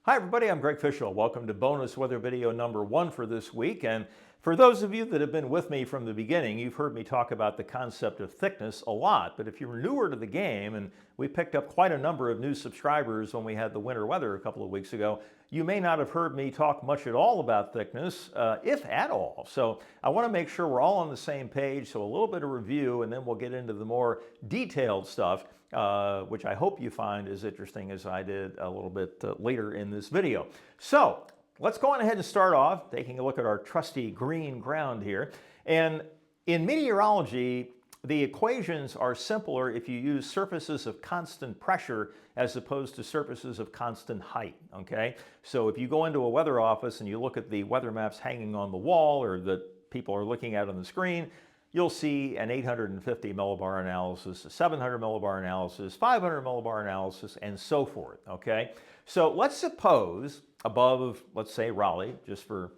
Hi everybody, I'm Greg Fishel. Welcome to bonus weather video number 1 for this week. And for those of you that have been with me from the beginning, you've heard me talk about the concept of thickness a lot. But if you're newer to the game, and we picked up quite a number of new subscribers when we had the winter weather a couple of weeks ago, you may not have heard me talk much at all about thickness, if at all. So I want to make sure we're all on the same page. So a little bit of review, and then we'll get into the more detailed stuff, which I hope you find as interesting as I did a little bit later in this video. So let's go on ahead and start off taking a look at our trusty green ground here. And in meteorology, the equations are simpler if you use surfaces of constant pressure as opposed to surfaces of constant height, okay? So if you go into a weather office and you look at the weather maps hanging on the wall or that people are looking at on the screen, you'll see an 850 millibar analysis, a 700 millibar analysis, 500 millibar analysis, and so forth, okay? So let's suppose above, let's say Raleigh, just for,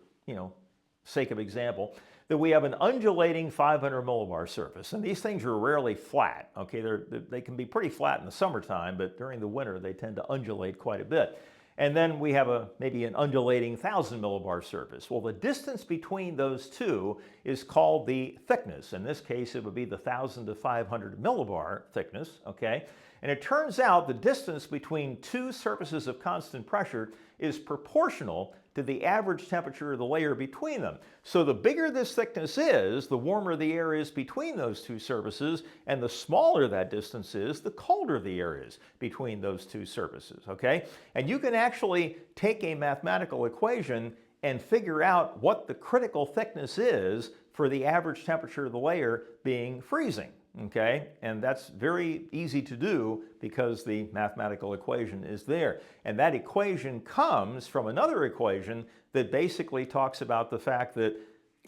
sake of example, that we have an undulating 500 millibar surface. And these things are rarely flat, okay? They can be pretty flat in the summertime, but during the winter, they tend to undulate quite a bit. And then we have maybe an undulating 1,000 millibar surface. Well, the distance between those two is called the thickness. In this case, it would be the 1,000 to 500 millibar thickness, okay? And it turns out the distance between two surfaces of constant pressure is proportional to the average temperature of the layer between them. So the bigger this thickness is, the warmer the air is between those two surfaces, and the smaller that distance is, the colder the air is between those two surfaces, okay? And you can actually take a mathematical equation and figure out what the critical thickness is for the average temperature of the layer being freezing. Okay, and that's very easy to do because the mathematical equation is there. And that equation comes from another equation that basically talks about the fact that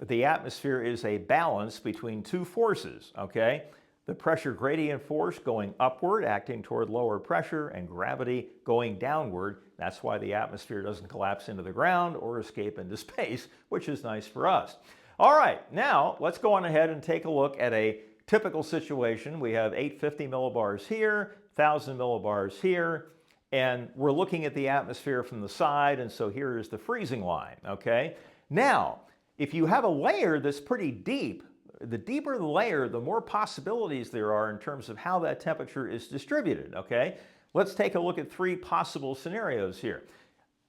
the atmosphere is a balance between two forces, okay? The pressure gradient force going upward, acting toward lower pressure, and gravity going downward. That's why the atmosphere doesn't collapse into the ground or escape into space, which is nice for us. All right, now let's go on ahead and take a look at a typical situation. We have 850 millibars here, 1,000 millibars here, and we're looking at the atmosphere from the side, and so here is the freezing line, okay? Now, if you have a layer that's pretty deep, the deeper the layer, the more possibilities there are in terms of how that temperature is distributed, okay? Let's take a look at 3 possible scenarios here.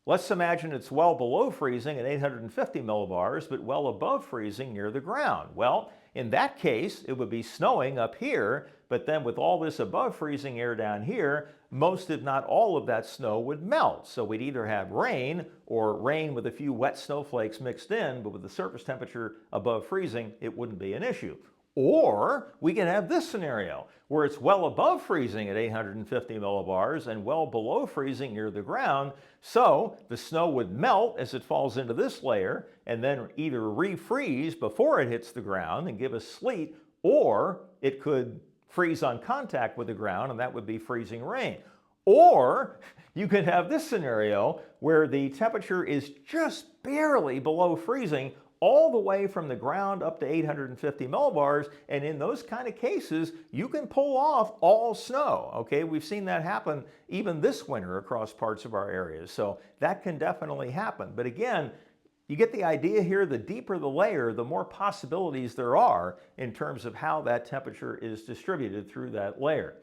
Let's imagine it's well below freezing at 850 millibars, but well above freezing near the ground. Well, in that case, it would be snowing up here, but then with all this above freezing air down here, most if not all of that snow would melt. So we'd either have rain or rain with a few wet snowflakes mixed in, but with the surface temperature above freezing, it wouldn't be an issue. Or we can have this scenario where it's well above freezing at 850 millibars and well below freezing near the ground. So the snow would melt as it falls into this layer and then either refreeze before it hits the ground and give us sleet, or it could freeze on contact with the ground and that would be freezing rain. Or you could have this scenario where the temperature is just barely below freezing all the way from the ground up to 850 millibars, and in those kind of cases, you can pull off all snow, okay? We've seen that happen even this winter across parts of our areas, so that can definitely happen. But again, you get the idea here, the deeper the layer, the more possibilities there are in terms of how that temperature is distributed through that layer.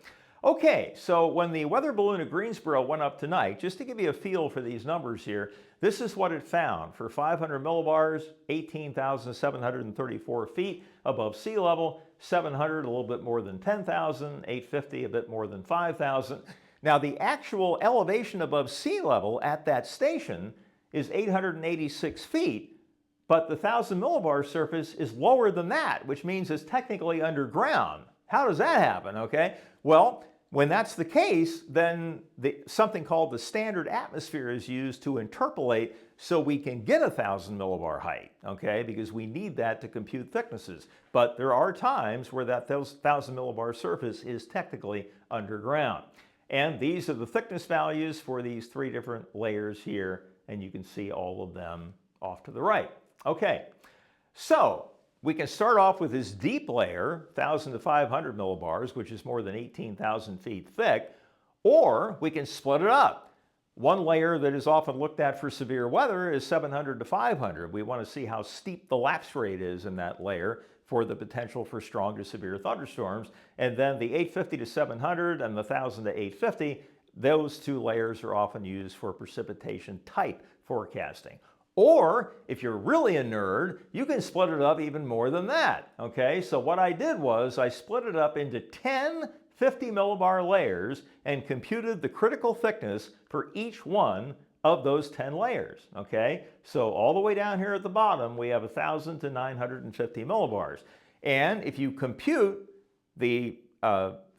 Okay, so when the weather balloon at Greensboro went up tonight, just to give you a feel for these numbers here, this is what it found. For 500 millibars, 18,734 feet above sea level, 700 a little bit more than 10,000, 850 a bit more than 5,000. Now the actual elevation above sea level at that station is 886 feet, but the 1,000 millibar surface is lower than that, which means it's technically underground. How does that happen, okay? Well, when that's the case, then something called the standard atmosphere is used to interpolate so we can get a 1,000 millibar height, okay? Because we need that to compute thicknesses. But there are times where that 1,000 millibar surface is technically underground. And these are the thickness values for these 3 different layers here, and you can see all of them off to the right. Okay, so we can start off with this deep layer, 1,000 to 500 millibars, which is more than 18,000 feet thick, or we can split it up. One layer that is often looked at for severe weather is 700 to 500. We want to see how steep the lapse rate is in that layer for the potential for strong to severe thunderstorms. And then the 850 to 700 and the 1000 to 850, those two layers are often used for precipitation type forecasting. Or if you're really a nerd, you can split it up even more than that. Okay, so what I did was I split it up into 10 50 millibar layers and computed the critical thickness for each one of those 10 layers. Okay, so all the way down here at the bottom, we have 1,000 to 950 millibars. And if you compute the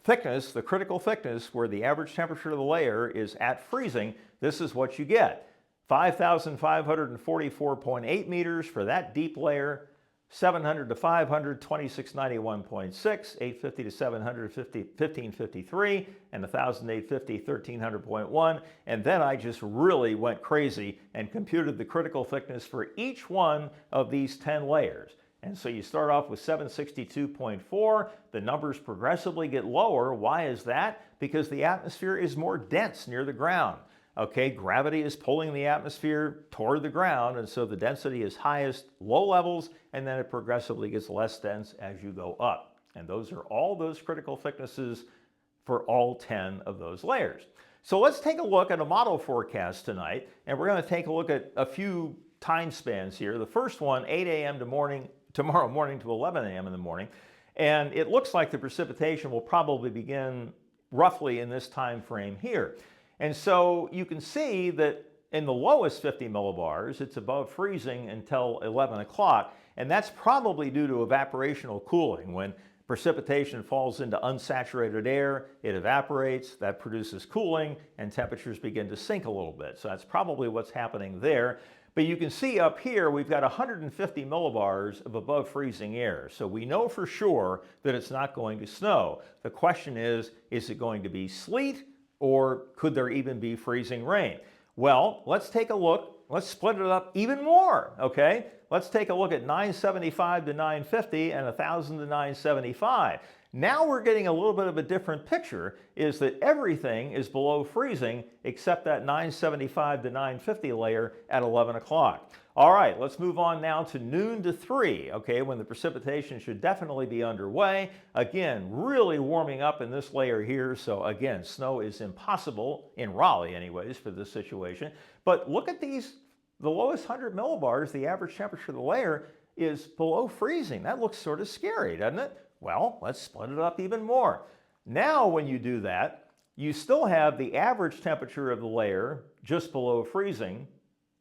thickness, the critical thickness, where the average temperature of the layer is at freezing, this is what you get. 5,544.8 meters for that deep layer, 700 to 500, 2691.6, 850 to 700, 1553, and 1,850, 1300.1. And then I just really went crazy and computed the critical thickness for each one of these 10 layers. And so you start off with 762.4. The numbers progressively get lower. Why is that? Because the atmosphere is more dense near the ground. Okay, gravity is pulling the atmosphere toward the ground, and so the density is highest low levels, and then it progressively gets less dense as you go up. And those are all those critical thicknesses for all 10 of those layers. So let's take a look at a model forecast tonight, and we're going to take a look at a few time spans here. The first one, 8 a.m. tomorrow morning to 11 a.m. in the morning, and it looks like the precipitation will probably begin roughly in this time frame here. And so you can see that in the lowest 50 millibars, it's above freezing until 11 o'clock, and that's probably due to evaporational cooling. When precipitation falls into unsaturated air, it evaporates, that produces cooling, and temperatures begin to sink a little bit. So that's probably what's happening there. But you can see up here, we've got 150 millibars of above freezing air. So we know for sure that it's not going to snow. The question is it going to be sleet? Or could there even be freezing rain? Well, let's take a look. Let's split it up even more, okay? Let's take a look at 975 to 950 and 1,000 to 975. Now we're getting a little bit of a different picture, is that everything is below freezing except that 975 to 950 layer at 11 o'clock. All right, let's move on now to noon to 3, okay, when the precipitation should definitely be underway. Again, really warming up in this layer here, so again, snow is impossible, in Raleigh anyways, for this situation. But look at these, the lowest 100 millibars, the average temperature of the layer is below freezing. That looks sort of scary, doesn't it? Well, let's split it up even more. Now when you do that, you still have the average temperature of the layer just below freezing,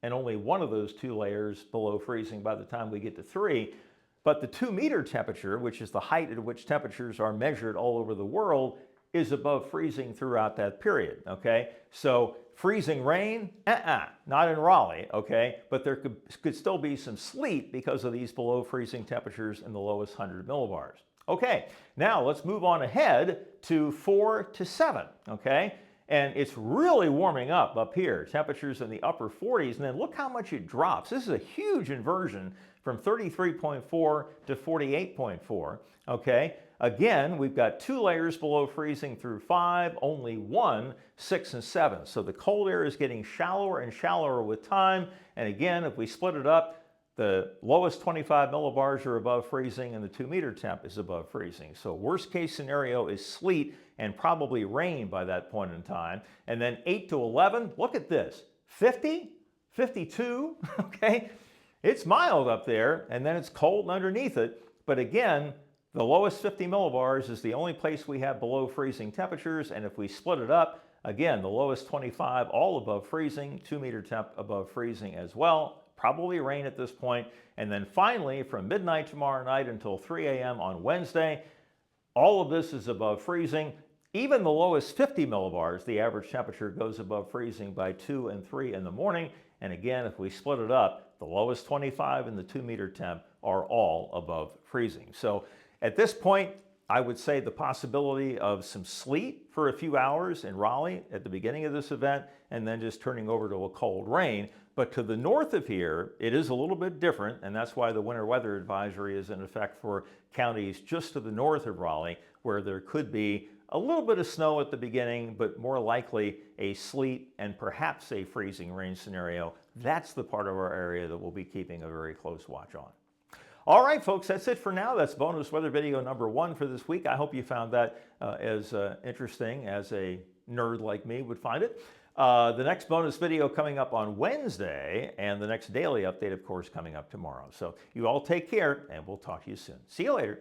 and only one of those two layers below freezing by the time we get to 3. But the 2-meter temperature, which is the height at which temperatures are measured all over the world, is above freezing throughout that period, okay? So freezing rain, not in Raleigh, okay? But there could still be some sleet because of these below freezing temperatures in the lowest 100 millibars. Okay, now let's move on ahead to 4 to 7, okay? And it's really warming up here, temperatures in the upper 40s, and then look how much it drops. This is a huge inversion from 33.4 to 48.4, okay? Again, we've got 2 layers below freezing through 5, only 1, 6, and 7. So the cold air is getting shallower and shallower with time, and again, if we split it up, the lowest 25 millibars are above freezing and the 2-meter temp is above freezing. So worst case scenario is sleet and probably rain by that point in time. And then 8 to 11, look at this, 50, 52, okay? It's mild up there and then it's cold underneath it. But again, the lowest 50 millibars is the only place we have below freezing temperatures. And if we split it up, again, the lowest 25, all above freezing, 2-meter temp above freezing as well. Probably rain at this point. And then finally, from midnight tomorrow night until 3 a.m. on Wednesday, all of this is above freezing. Even the lowest 50 millibars, the average temperature goes above freezing by 2 and 3 in the morning. And again, if we split it up, the lowest 25 and the 2-meter temp are all above freezing. So at this point, I would say the possibility of some sleet for a few hours in Raleigh at the beginning of this event, and then just turning over to a cold rain. But to the north of here, it is a little bit different, and that's why the winter weather advisory is in effect for counties just to the north of Raleigh, where there could be a little bit of snow at the beginning, but more likely a sleet and perhaps a freezing rain scenario. That's the part of our area that we'll be keeping a very close watch on. All right, folks, that's it for now. That's bonus weather video number 1 for this week. I hope you found that as interesting as a nerd like me would find it. The next bonus video coming up on Wednesday, and the next daily update, of course, coming up tomorrow. So you all take care, and we'll talk to you soon. See you later.